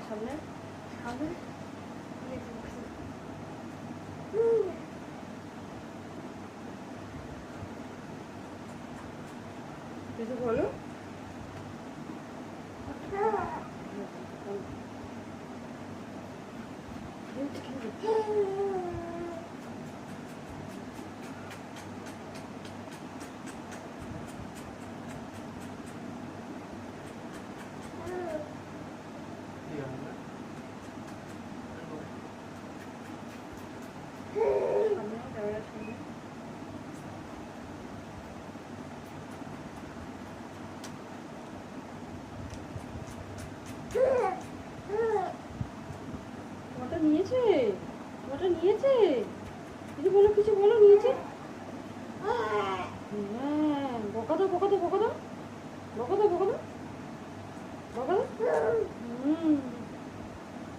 সামনে সামনে কিছু বলো। তোমারটা নিয়েছে, তোমারটা নিয়েছে, কিছু বলো, কিছু বলো। নিয়েছে, হ্যাঁ, বকা দাও, বকা দাও, বকা দাও, বকা দাও, বকা দাও, বকা দাও।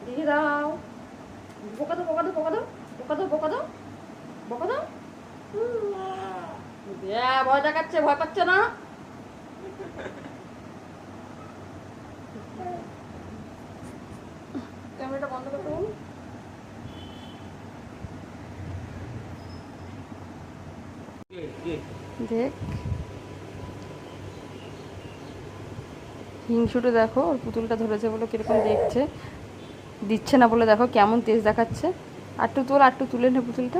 দিয়ে দাও, বকা দাও, বকা দাও, বকা দাও, বকা দাও, বকা দাও, বকা দাও। ভয় দেখাচ্ছে, ভয় পাচ্ছে না। ক্যামেরাটা বন্ধ করতে বলুন। দেখ হিংসুটে দেখো, ওর পুতুলটা ধরেছে বলে কিরকম দেখছে, দিচ্ছে না বলে দেখো কেমন তেজ দেখাচ্ছে। আটটু তোল, আটটু তুলে নে পুতুলটা।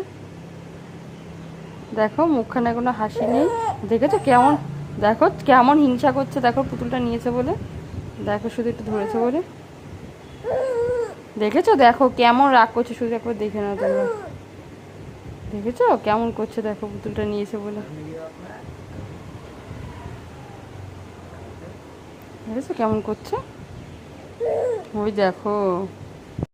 দেখো মুখখানে কোনো হাসি নেই, দেখেছো কেমন, দেখো কেমন হিংসা করছে, দেখো পুতুলটা নিয়েছে বলে, দেখো শুধু একটু ধরেছে বলে, দেখেছো দেখো কেমন রাগ করছে, শুধু একবার দেখে নাও তোমরা, দেখেছো কেমন করছে, দেখো পুতুলটা নিয়েছে বলে, দেখেছো কেমন করছে, ওই দেখো।